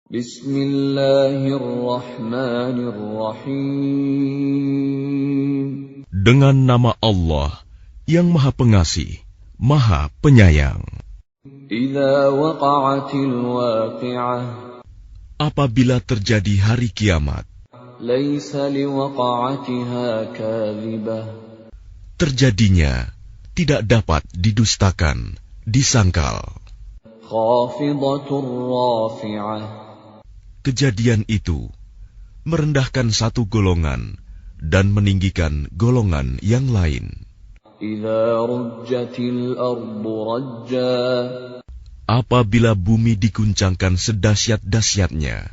Bismillahirrahmanirrahim. Dengan nama Allah yang Maha Pengasih, Maha Penyayang. Idza waqa'atil waqi'ah. Apabila terjadi hari kiamat, Laisa liwaqa'atiha kadhibah. terjadinya tidak dapat didustakan, disangkal. Khafidatur rafi'ah. Kejadian itu merendahkan satu golongan dan meninggikan golongan yang lain. Idza rujjatil ardu rajja. Apabila bumi diguncangkan sedahsyat-dahsyatnya,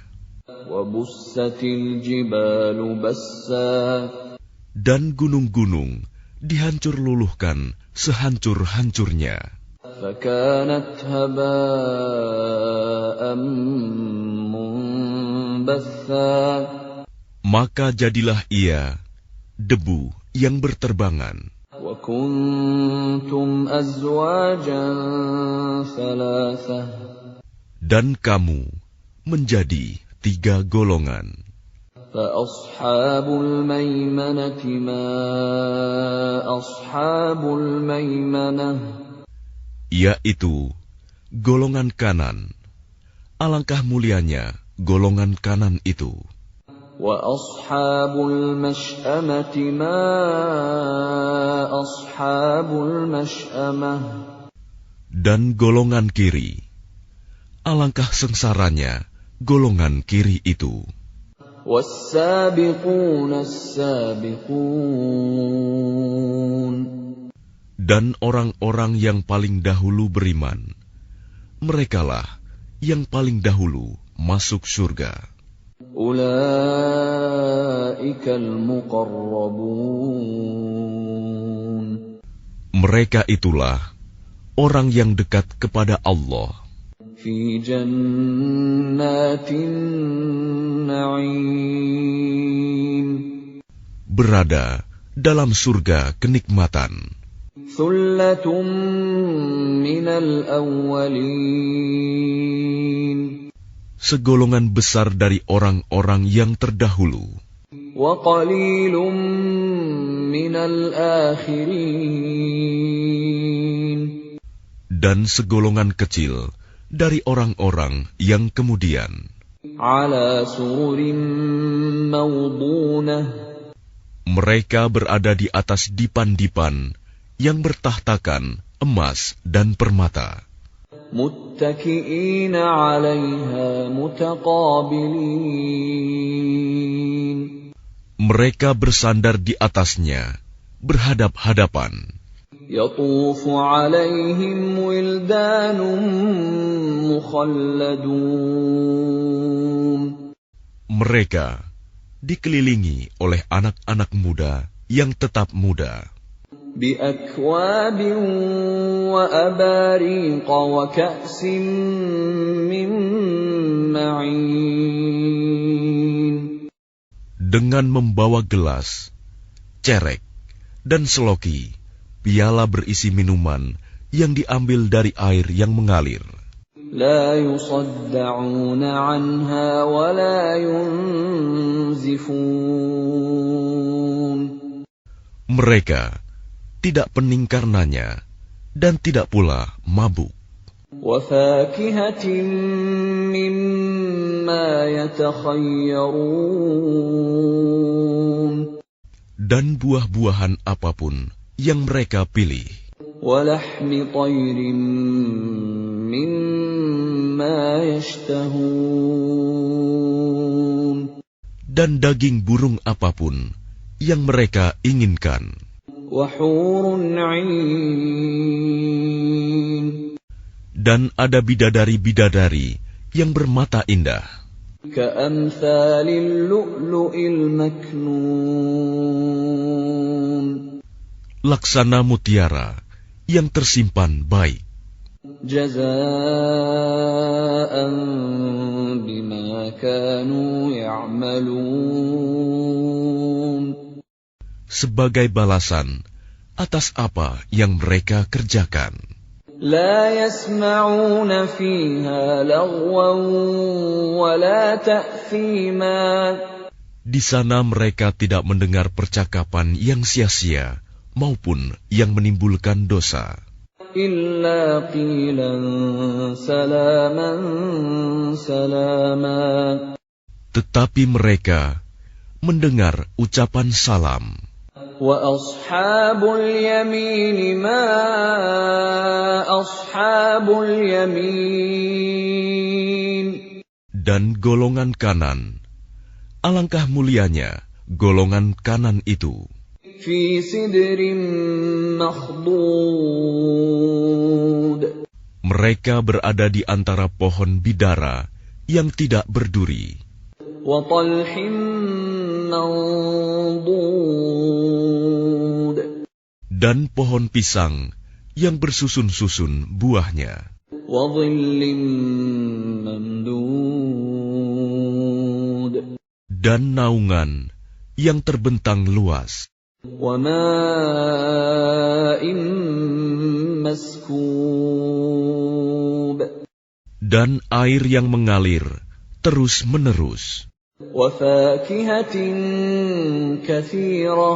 Wa bussatil jibalu bassa. dan gunung-gunung dihancur luluhkan sehancur-hancurnya, Fakanat haba'an munbatha. maka jadilah ia debu yang berterbangan. Wa kuntum azwajan thalathah. Dan kamu menjadi 3 golongan. Fa ashabul maimanati ma ashabul maimanah. Yaitu golongan kanan. Alangkah mulianya golongan kanan itu. Wa ashabul mash'amati ma ashabul mash'amah. Dan golongan kiri. Alangkah sengsaranya golongan kiri itu. Was-sabiquna as-sabiqun. Dan orang-orang yang paling dahulu beriman, merekalah yang paling dahulu masuk surga. Ulaikal muqarrabun. Mereka itulah orang yang dekat kepada Allah Fi jannatin na'im. berada dalam surga kenikmatan. Thullatun minal awwalin. Segolongan besar dari orang-orang yang terdahulu, Wa qalilun minal akhirin. dan segolongan kecil dari orang-orang yang kemudian. Ala sururin mawdunah. Mereka berada di atas dipan-dipan yang bertahtakan emas dan permata. Muttaki'ina 'alaiha mutaqabilin. Mereka bersandar di atasnya, berhadap-hadapan. Yatufu 'alaihim wildanun mukhalladun. Mereka dikelilingi oleh anak-anak muda yang tetap muda, بأكواب وأباريق وكأس من معين. dengan membawa gelas, cerek, dan seloki, piala berisi minuman yang diambil dari air yang mengalir. لا يصدعون عنها ولا ينزفون. Mereka tidak pening karenanya dan tidak pula mabuk. وفاكهة مما يتخيرون. Dan buah-buahan apapun yang mereka pilih. ولحم طير مما يشتهون. Dan daging burung apapun yang mereka inginkan. وحور عين. Dan ada bidadari-bidadari yang bermata indah, كأمثال اللؤلؤ المكنون. laksana mutiara yang tersimpan baik. جزاء بما كانوا يعملون. Sebagai balasan atas apa yang mereka kerjakan. لا يسمعون فيها لغوا ولا تأثيما. Di sana mereka tidak mendengar percakapan yang sia-sia maupun yang menimbulkan dosa. إلا قيلا سلاما سلاما. Tetapi mereka mendengar ucapan salam. وأصحاب اليمين ما أصحاب اليمين. Dan golongan kanan, alangkah mulianya golongan kanan itu. في سدر مخضود. Mereka berada di antara pohon bidara yang tidak berduri. وطلح منضود. Dan pohon pisang yang bersusun-susun buahnya. وظل ممدود. Dan naungan yang terbentang luas. وماء مسكوب. Dan air yang mengalir terus-menerus. وفاكهة كثيرة.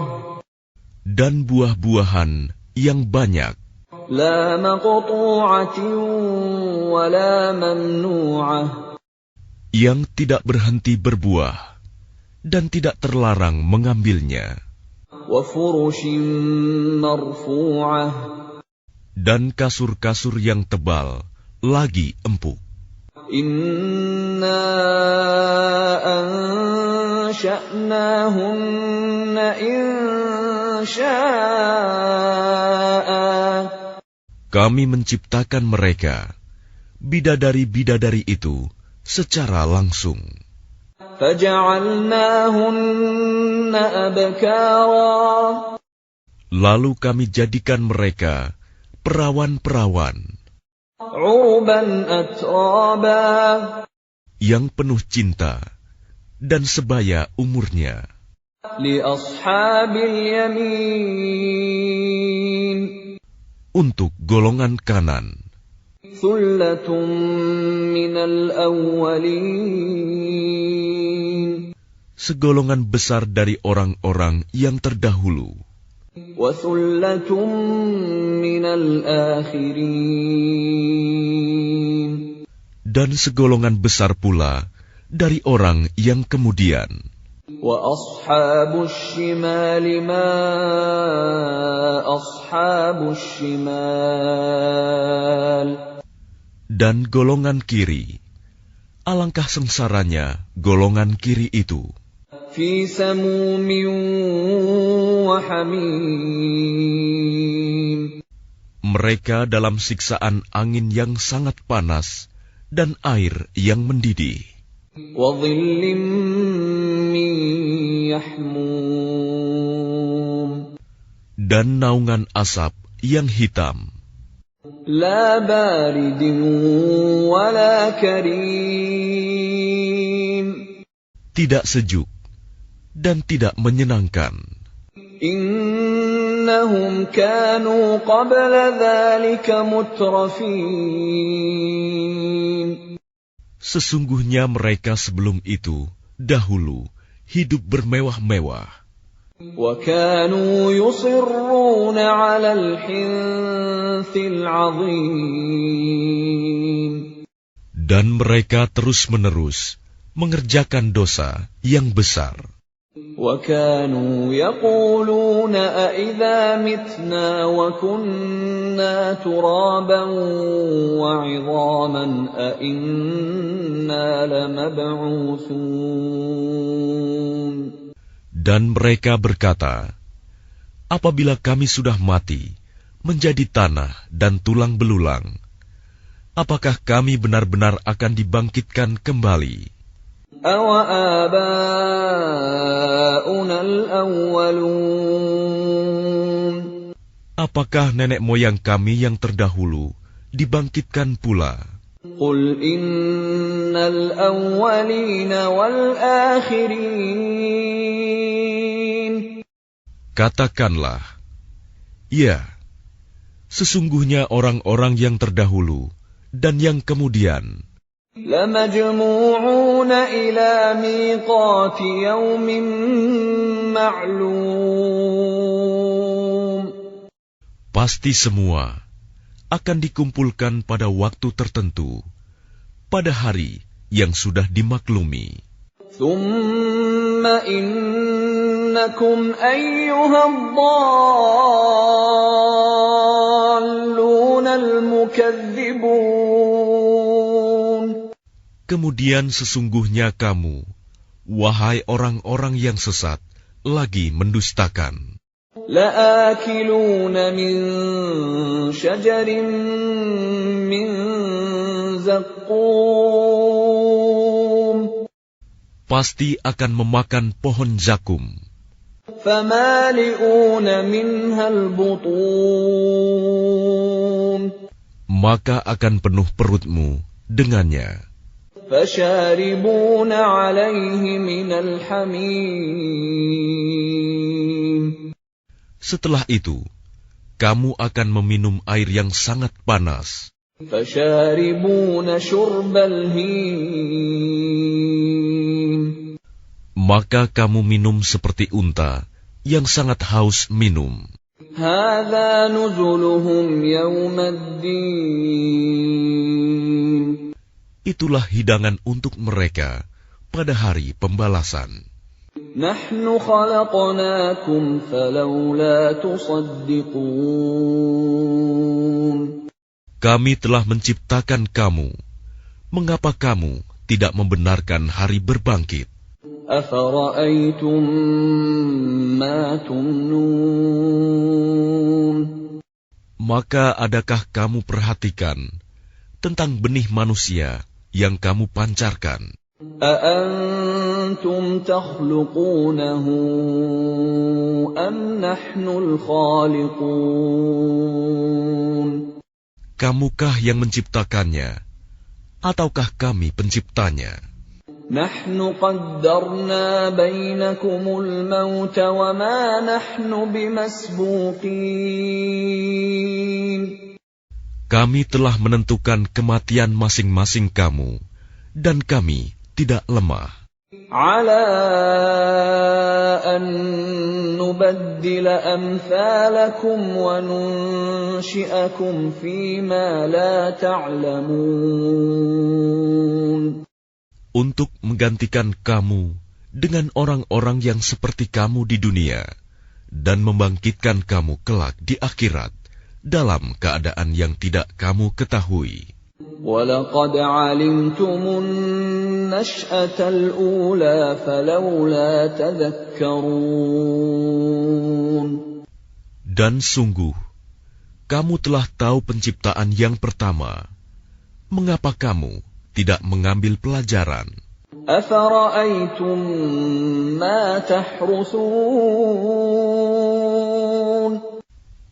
Dan buah-buahan yang banyak. لا مقطوعة ولا ممنوعة. Yang tidak berhenti berbuah dan tidak terlarang mengambilnya. وفرش مرفوعة. Dan kasur-kasur yang tebal lagi empuk. إنا أنشأناهن إنشاء. Kami menciptakan mereka, bidadari-bidadari itu, secara langsung. فجعلناهن أبكارا. Lalu kami jadikan mereka perawan-perawan عربا أترابا. yang penuh cinta dan sebaya umurnya. لأصحاب اليمين. Untuk golongan kanan, ثلة من الأولين. segolongan besar dari orang-orang yang terdahulu. وثلة من الآخرين. Dan segolongan besar pula dari orang yang kemudian. وأصحاب الشمال ما أصحاب الشمال. Dan golongan kiri, alangkah sengsaranya golongan kiri itu. في سموم وحميم. Mereka dalam siksaan angin yang sangat panas dan air yang mendidih. وظل من يحموم. Dan naungan asap yang hitam. لا بارد ولا كريم. Tidak sejuk dan tidak menyenangkan. إنهم كانوا قبل ذلك مترفين. Sesungguhnya mereka sebelum itu, dahulu, hidup bermewah-mewah. وكانوا يصرون على الحنث العظيم. Dan mereka terus-menerus mengerjakan dosa yang besar. وكانوا يقولون أإذا متنا وكنا ترابا وعظاما أإنا لمبعوثون. Dan mereka berkata, apabila kami sudah mati, menjadi tanah dan tulang belulang, apakah kami benar-benar akan dibangkitkan kembali? أَوَآبَاؤُنَا الْأَوَّلُونَ. Apakah nenek moyang kami yang terdahulu dibangkitkan pula? قُلْ إِنَّ الْأَوَّلِينَ وَالْآخِرِينَ. Katakanlah, ya, sesungguhnya orang-orang yang terdahulu dan yang kemudian, لَمَجْمُوعُونَ إِلَى مِيقَاتِ يَوْمٍ مَّعْلُومٍ. Pasti semua akan dikumpulkan pada waktu tertentu, pada hari yang sudah dimaklumi. ثُمَّ إِنَّكُمْ أَيُّهَا الضَّالُّونَ الْمُكَذِّبُونَ. Kemudian sesungguhnya kamu, wahai orang-orang yang sesat, lagi mendustakan. لَآكِلُونَ مِن شَجَرٍ مِّن زَقُّومٍ. Pasti akan memakan pohon zakum. فَمَالِئُونَ مِنْهَا الْبُطُونَ. Maka akan penuh perutmu dengannya. فَشَارِبُونَ عَلَيْهِ مِنَ الْحَمِيمِ. Setelah itu, kamu akan meminum air yang sangat panas. فَشَارِبُونَ شُرْبَ الْهِيمِ. Maka kamu minum seperti unta yang sangat haus minum. هَذَا نُزُلُهُمْ يَوْمَ الدِّينِ. Itulah hidangan untuk mereka pada hari pembalasan. نَحْنُ خَلَقْنَاكُمْ فَلَوْلَا تُصَدِّقُونَ. Kami telah menciptakan kamu. Mengapa kamu tidak membenarkan hari berbangkit? أَفَرَأَيْتُم مَّا تُمْنُونَ. Maka adakah kamu perhatikan tentang benih manusia yang kamu pancarkan? أَأَنتُمْ تَخْلُقُونَهُ أَمْ نَحْنُ الْخَالِقُونَ. Kamukah yang menciptakannya, ataukah kami penciptanya? نَحْنُ قَدَّرْنَا بَيْنَكُمُ الْمَوْتَ وَمَا نَحْنُ بِمَسْبُوقِينَ. Kami telah menentukan kematian masing-masing kamu, dan kami tidak lemah. عَلَىٰ أَن نُّبَدِّلَ أَمْثَالَكُمْ وَنُنشِئَكُمْ فِيمَا لَا تَعْلَمُونَ. Untuk menggantikan kamu dengan orang-orang yang seperti kamu di dunia, dan membangkitkan kamu kelak di akhirat dalam keadaan yang tidak kamu ketahui. وَلَقَدْ عَلِمْتُمُ النَّشْأَةَ الْأُولَىٰ فَلَوْلَا تَذَكَّرُونَ. Dan sungguh, kamu telah tahu penciptaan yang pertama. Mengapa kamu tidak mengambil pelajaran? أَفَرَأَيْتُم مَّا تَحْرُثُونَ.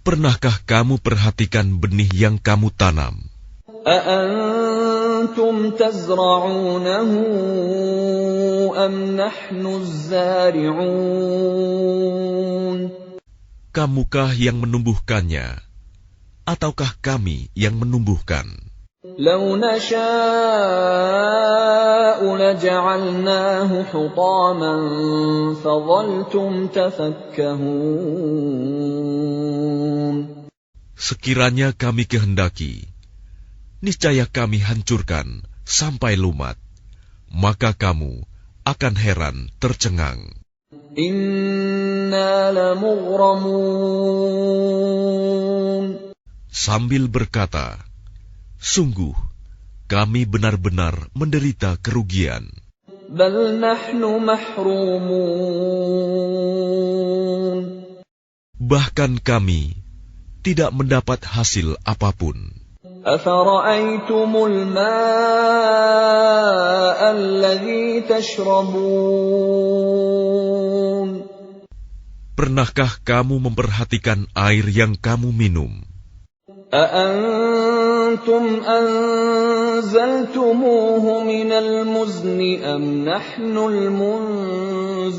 Pernahkah kamu perhatikan benih yang kamu tanam? أَأَنتُمْ تَزْرَعُونَهُ أَمْ نَحْنُ الزَّارِعُونَ. Kamukah yang menumbuhkannya, ataukah kami yang menumbuhkan? لَوْ نَشَاءُ لَجَعَلْنَاهُ حُطَامًا فَظَلْتُمْ تَفَكَّهُونَ. Sekiranya kami kehendaki, niscaya kami hancurkan sampai lumat, maka kamu akan heran tercengang. إِنَّا لَمُغْرَمُونَ. Sambil berkata, sungguh kami benar-benar menderita kerugian. بَلْ نَحْنُ مَحْرُومُونَ. Bahkan kami tidak mendapat hasil apapun. أَفَرَأَيْتُمُ الْمَاءَ الَّذِي تَشْرَبُونَ. Pernahkah kamu memperhatikan air yang kamu minum? أَأَنتُمْ أَنزَلْتُمُوهُ مِنَ الْمُزْنِ أَمْ نَحْنُ الْمُنزِلُونَ.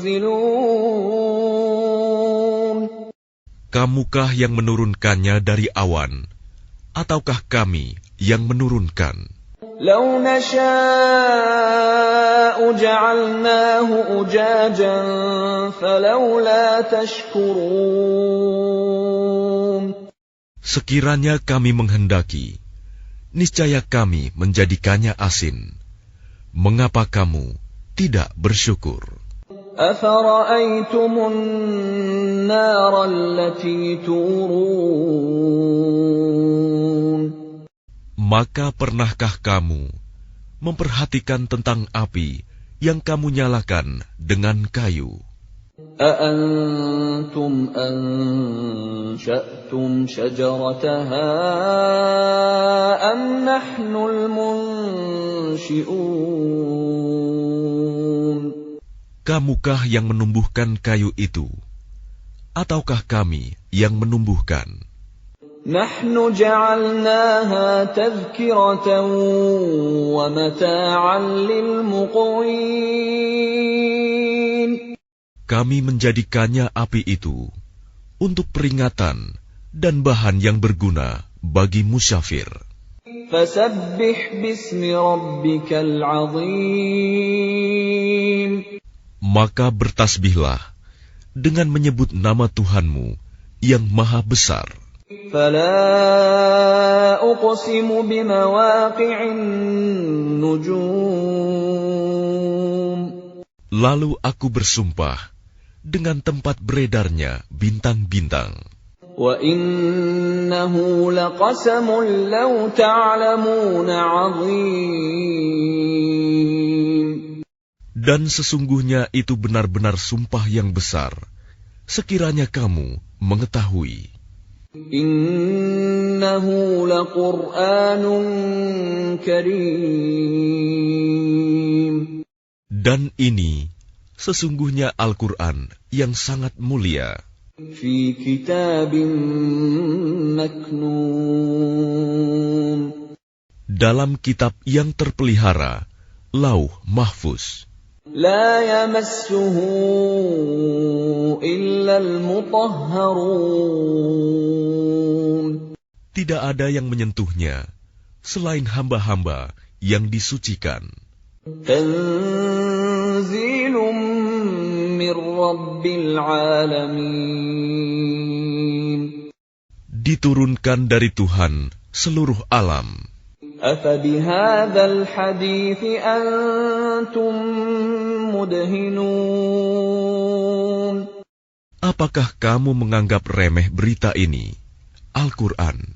Kamukah yang menurunkannya dari awan, ataukah kami yang menurunkan? لو نشاء جعلناه أجاجا فلولا تشكرون. Sekiranya kami menghendaki, niscaya kami menjadikannya asin. Mengapa kamu tidak bersyukur? أفرأيتم النار التي تورون. Maka pernahkah kamu memperhatikan tentang api yang kamu nyalakan dengan kayu? أأنتم أنشأتم شجرتها أم نحن المنشئون. Kamukah yang menumbuhkan kayu itu, ataukah kami yang menumbuhkan? نحن جعلناها تذكرة ومتاعا للمقوين. Kami menjadikannya api itu untuk peringatan dan bahan yang berguna bagi musyafir. فسبح باسم ربك العظيم. Maka bertasbihlah dengan menyebut nama Tuhanmu yang maha besar. فلا أقسم بمواقع النجوم. Lalu aku bersumpah dengan tempat beredarnya bintang-bintang. وَإِنَّهُ لَقَسَمٌ لَّوْ تَعْلَمُونَ عَظِيمٌ. Dan sesungguhnya itu benar-benar sumpah yang besar, sekiranya kamu mengetahui. إِنَّهُ لَقُرْآنٌ كَرِيمٌ. Dan ini sesungguhnya Al-Quran yang sangat mulia. فِي كِتَابٍ مَّكْنُونٍ. Dalam kitab yang terpelihara, Lauh Mahfuz. لا يمسه إلا المطهرون. Tidak ada yang menyentuhnya selain hamba-hamba yang disucikan. تنزيل من رب العالمين. Diturunkan dari Tuhan seluruh alam. أفبهذا الحديث أنتم مدهنون. Apakah kamu menganggap remeh berita ini, Al-Quran?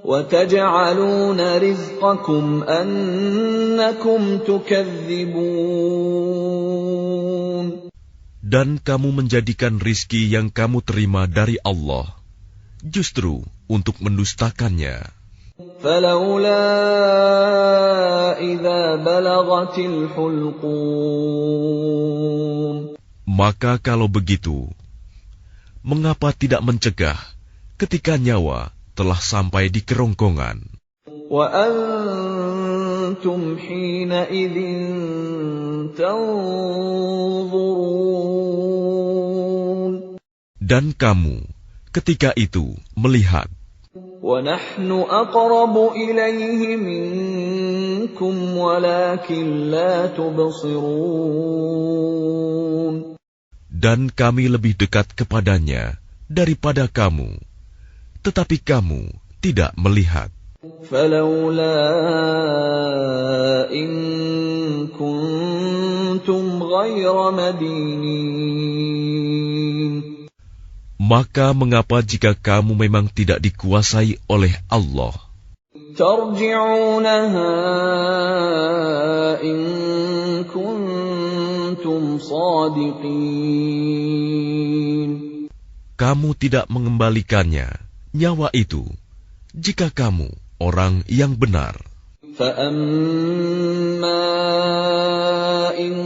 وتجعلون رزقكم أنكم تكذبون. Dan kamu menjadikan rizki yang kamu terima dari Allah justru untuk mendustakannya. فلولا إذا بلغت الحلقوم. Maka kalau begitu, mengapa tidak mencegah ketika nyawa telah sampai di kerongkongan? وأنتم حينئذ تنظرون. Dan kamu ketika itu melihat. وَنَحْنُ أَقْرَبُ إِلَيْهِ مِنكُمْ وَلَكِنْ لَا تُبْصِرُونَ. Dan kami lebih dekat kepadanya daripada kamu, tetapi kamu tidak melihat. فَلَوْلَا إِن كُنتُمْ غَيْرَ مَدِينِينَ. Maka mengapa jika kamu memang tidak dikuasai oleh Allah? تَرْجِعُونَهَا إِن كُنتُمْ صَادِقِينَ. Kamu tidak mengembalikannya, nyawa itu, jika kamu orang yang benar. فَأَمَّا إِن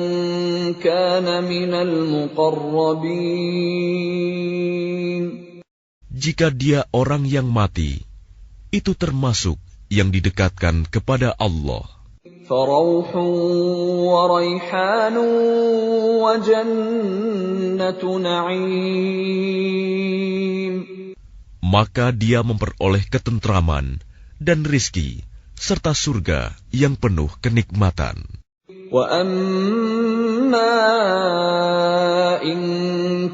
كَانَ مِنَ الْمُقَرَّبِينَ. Jika dia orang yang mati, itu termasuk yang didekatkan kepada Allah. فَرَوْحٌ وَرَيْحَانٌ وَجَنَّةُ نَعِيمٍ. Maka dia memperoleh ketentraman dan rizki, serta surga yang penuh kenikmatan. وَأَمَّا إِن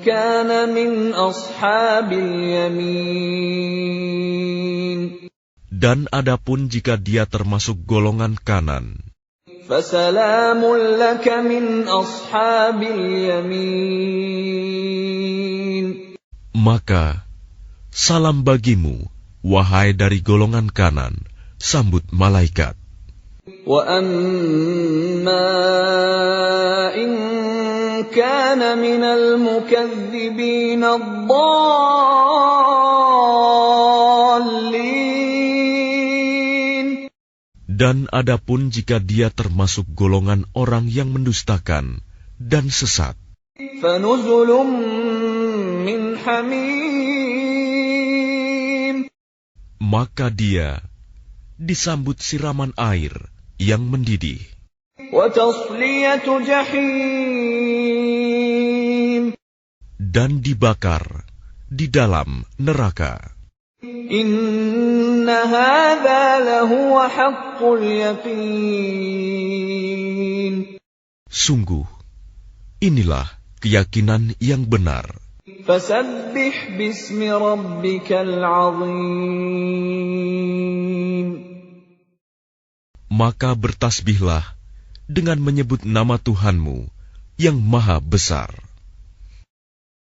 كَانَ مِنْ أَصْحَابِ الْيَمِينِ. Dan adapun jika dia termasuk golongan kanan, فَسَلَامٌ لَكَ مِنْ أَصْحَابِ الْيَمِينِ. maka salam bagimu, wahai dari golongan kanan, sambut malaikat. وَأَمَّا إِن كَانَ مِنَ الْمُكَذِّبِينَ الضَّالِّينَ. Dan adapun jika dia termasuk golongan orang yang mendustakan dan sesat, فَنُزُلٌ مِّنْ حَمِيمٍ. maka dia disambut siraman air yang mendidih, وَتَصْلِيَةُ جَحِيمٍ. dan dibakar di dalam neraka. إِنَّ هَذَا لَهُوَ حَقُّ الْيَقِينِ. Sungguh, inilah keyakinan yang benar. فَسَبِّحْ بِاسْمِ رَبِّكَ الْعَظِيمِ. Maka bertasbihlah dengan menyebut nama Tuhanmu yang maha besar.